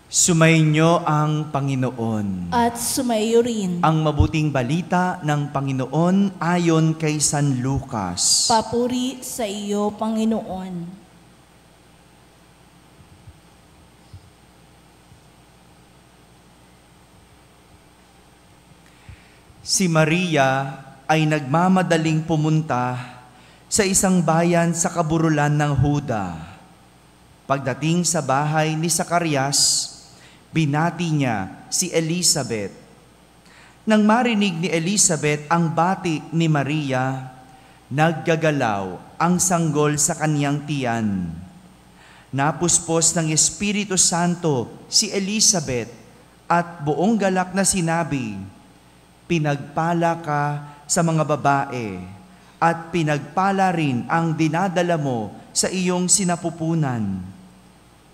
Sumainyo ang Panginoon. At sumayo rin. Ang mabuting balita ng Panginoon ayon kay San Lucas. Papuri sa iyo, Panginoon. Si Maria ay nagmamadaling pumunta sa isang bayan sa kaburulan ng Huda. Pagdating sa bahay ni Zacarias, binati niya si Elizabeth. Nang marinig ni Elizabeth ang bati ni Maria, naggagalaw ang sanggol sa kaniyang tiyan. Napuspos ng Espiritu Santo si Elizabeth at buong galak na sinabi, "Pinagpala ka sa mga babae at pinagpala rin ang dinadala mo sa iyong sinapupunan.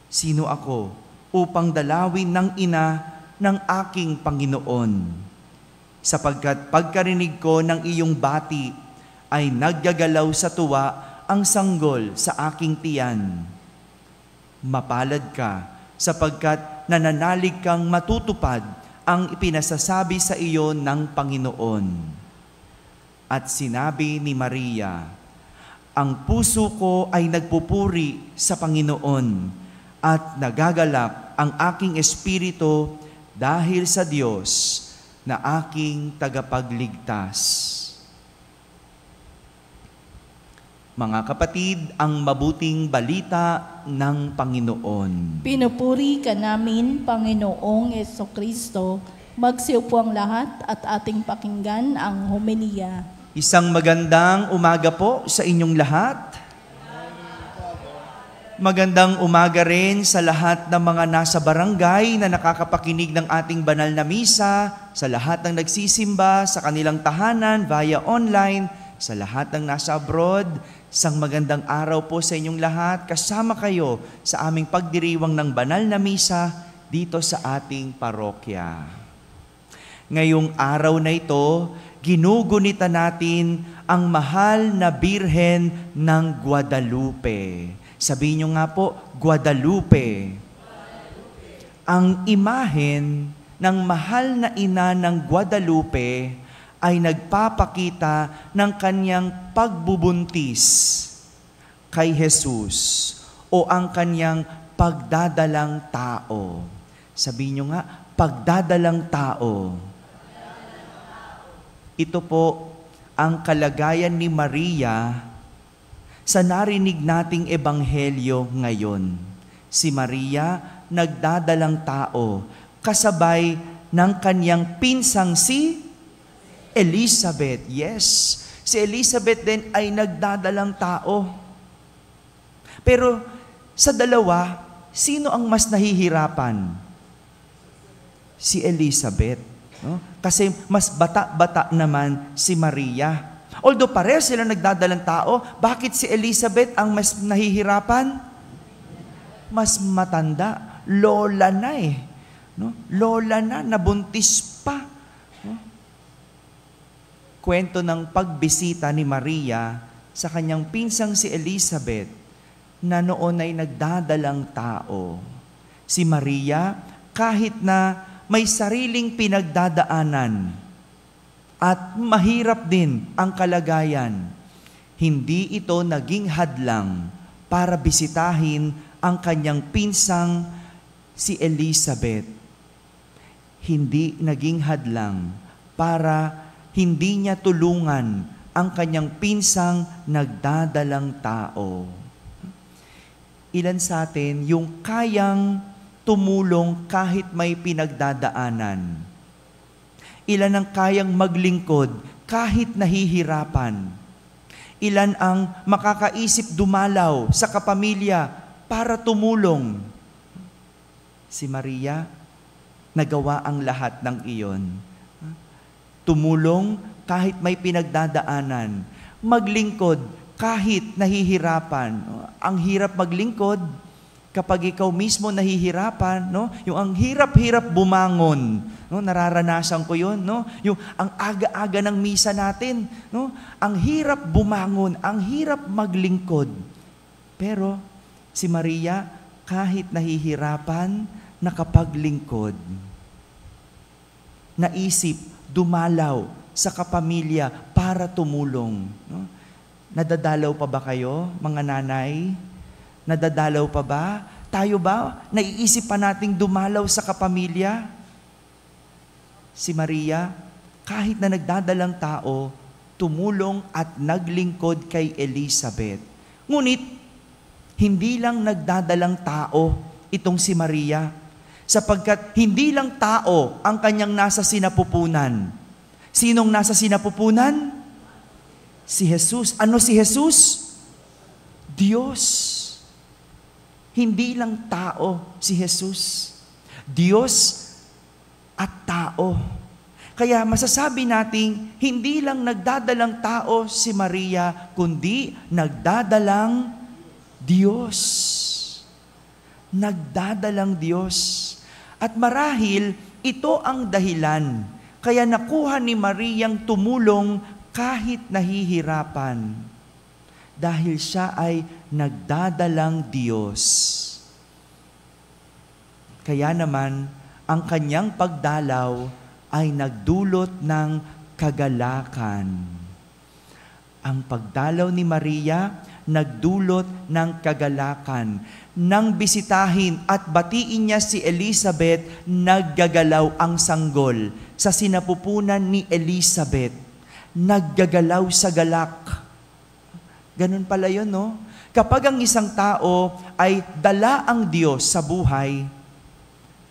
Sino ako upang dalawin ng ina ng aking Panginoon? Sapagkat pagkarinig ko ng iyong bati ay naggagalaw sa tuwa ang sanggol sa aking tiyan. Mapalad ka sapagkat nananalig kang matutupad ang ipinasasabi sa iyo ng Panginoon." At sinabi ni Maria, "Ang puso ko ay nagpupuri sa Panginoon at nagagalak ang aking espiritu dahil sa Diyos na aking tagapagligtas." Mga kapatid, ang mabuting balita ng Panginoon. Pinupuri ka namin, Panginoong Jesucristo. Magsiupo ang lahat at ating pakinggan ang homilya. Isang magandang umaga po sa inyong lahat. Magandang umaga rin sa lahat ng mga nasa barangay na nakakapakinig ng ating banal na misa, sa lahat ng nagsisimba sa kanilang tahanan via online, sa lahat ng nasa abroad. Isang magandang araw po sa inyong lahat. Kasama kayo sa aming pagdiriwang ng banal na misa dito sa ating parokya. Ngayong araw na ito, ginugunita natin ang mahal na Birhen ng Guadalupe. Sabihin nyo nga po, Guadalupe. Ang imahen ng mahal na ina ng Guadalupe ay nagpapakita ng kanyang pagbubuntis kay Jesus o ang kanyang pagdadalang tao. Sabihin nyo nga, pagdadalang tao. Ito po ang kalagayan ni Maria sa narinig nating ebanghelyo ngayon. Si Maria, nagdadalang tao, kasabay ng kanyang pinsang si Elizabeth. Yes, si Elizabeth din ay nagdadalang tao. Pero sa dalawa, sino ang mas nahihirapan? Si Elizabeth. No? Kasi mas bata-bata naman si Maria. Although pareho sila nagdadalang tao, bakit si Elizabeth ang mas nahihirapan? Mas matanda. Lola na eh. No? Lola na, nabuntis pa. No? Kwento ng pagbisita ni Maria sa kanyang pinsang si Elizabeth na noon ay nagdadalang tao. Si Maria, kahit na may sariling pinagdadaanan at mahirap din ang kalagayan, hindi ito naging hadlang para bisitahin ang kanyang pinsang si Elizabeth. Hindi naging hadlang para hindi niya tulungan ang kanyang pinsang nagdadalang tao. Ilan sa atin yung kayang tumulong kahit may pinagdadaanan? Ilan ang kayang maglingkod kahit nahihirapan? Ilan ang makakaisip dumalaw sa kapamilya para tumulong? Si Maria, nagawa ang lahat ng iyon. Tumulong kahit may pinagdadaanan. Maglingkod kahit nahihirapan. Ang hirap maglingkod kapag ikaw mismo nahihirapan, no? Yung ang hirap-hirap bumangon, no? Nararanasan ko 'yon, no? Yung ang aga-aga ng misa natin, no? Ang hirap bumangon, ang hirap maglingkod. Pero si Maria, kahit nahihirapan, nakapaglingkod. Naisip, dumalaw sa kapamilya para tumulong. No? Nadadalaw pa ba kayo, mga nanay? Nadadalaw pa ba? Tayo ba? Naiisip pa nating dumalaw sa kapamilya? Si Maria, kahit na nagdadalang tao, tumulong at naglingkod kay Elizabeth. Ngunit, hindi lang nagdadalang tao itong si Maria, sapagkat hindi lang tao ang kanyang nasa sinapupunan. Sinong nasa sinapupunan? Si Jesus. Ano si Jesus? Diyos. Hindi lang tao si Jesus. Diyos at tao. Kaya masasabi nating hindi lang nagdadalang tao si Maria, kundi nagdadalang Diyos. Nagdadalang Diyos. At marahil ito ang dahilan kaya nakuha ni Mariang tumulong kahit nahihirapan. Dahil siya ay nagdadalang Diyos. Kaya naman, ang kanyang pagdalaw ay nagdulot ng kagalakan. Ang pagdalaw ni Maria nagdulot ng kagalakan. Nang bisitahin at batiin niya si Elizabeth, naggagalaw ang sanggol sa sinapupunan ni Elizabeth. Naggagalaw sa galak. Ganun pala yun, no? Kapag ang isang tao ay dala ang Diyos sa buhay,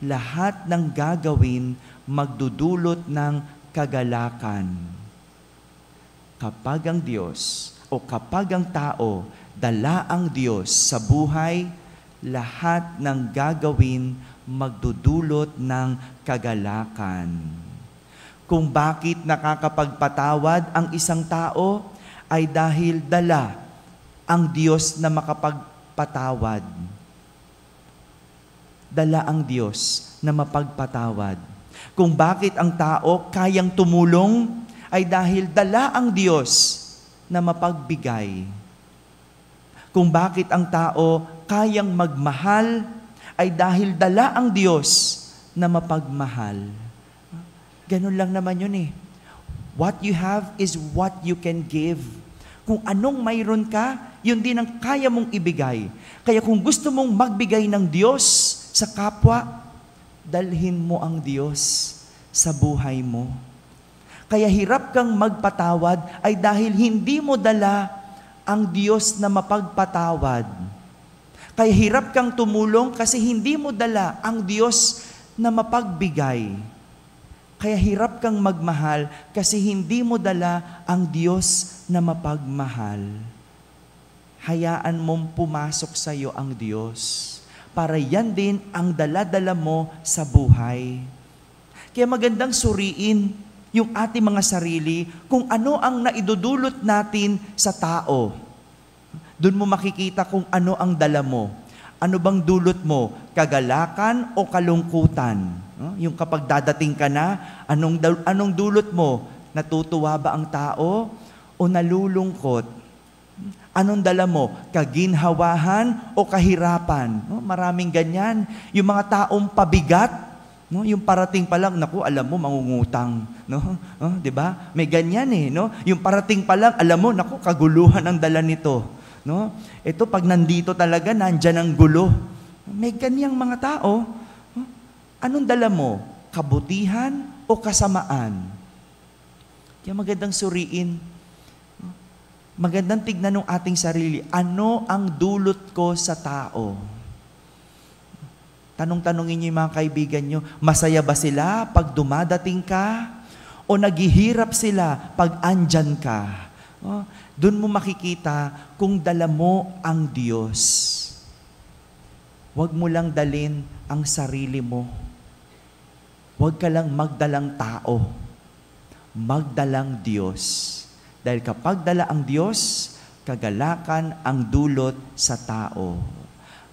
lahat ng gagawin magdudulot ng kagalakan. Kapag ang Diyos o kapag ang tao dala ang Diyos sa buhay, lahat ng gagawin magdudulot ng kagalakan. Kung bakit nakakapagpatawad ang isang tao, ay dahil dala ang Diyos na makapagpatawad. Dala ang Diyos na mapagpatawad. Kung bakit ang tao kayang tumulong, ay dahil dala ang Diyos na mapagbigay. Kung bakit ang tao kayang magmahal, ay dahil dala ang Diyos na mapagmahal. Ganun lang naman yun eh. What you have is what you can give. Kung anong mayroon ka, yun din ang kaya mong ibigay. Kaya kung gusto mong magbigay ng Diyos sa kapwa, dalhin mo ang Diyos sa buhay mo. Kaya hirap kang magpatawad ay dahil hindi mo dala ang Diyos na mapagpatawad. Kaya hirap kang tumulong kasi hindi mo dala ang Diyos na mapagbigay. Kaya hirap kang magmahal kasi hindi mo dala ang Diyos na mapagmahal. Hayaan mong pumasok sa iyo ang Diyos para yan din ang dala-dala mo sa buhay. Kaya magandang suriin yung ating mga sarili kung ano ang naidudulot natin sa tao. Doon mo makikita kung ano ang dala mo. Ano bang dulot mo? Kagalakan o kalungkutan? Yung kapag dadating ka na, anong dulot mo? Natutuwa ba ang tao o nalulungkot? Anong dala mo? Kaginhawahan o kahirapan? Maraming ganyan. Yung mga taong pabigat, yung parating pa lang, naku, alam mo, mangungutang. Di ba? May ganyan eh. Yung parating pa lang, alam mo, naku, kaguluhan ang dala nito. Ito, pag nandito talaga, nandyan ang gulo. May ganyang mga tao. Anong dala mo? Kabutihan o kasamaan? Kaya magandang suriin. Magandang tignan ng ating sarili. Ano ang dulot ko sa tao? Tanong-tanongin niyo yung mga kaibigan niyo, masaya ba sila pag dumadating ka? O naghihirap sila pag andyan ka? Doon mo makikita kung dala mo ang Diyos. Huwag mo lang dalin ang sarili mo. Huwag ka lang magdalang tao. Magdalang Diyos. Dahil kapag dala ang Diyos, kagalakan ang dulot sa tao.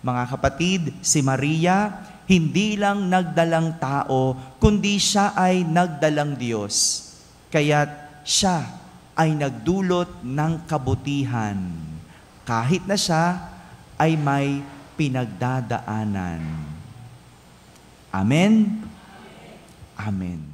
Mga kapatid, si Maria, hindi lang nagdalang tao, kundi siya ay nagdalang Diyos. Kaya't siya ay nagdulot ng kabutihan. Kahit na siya ay may pinagdadaanan. Amen. Amen.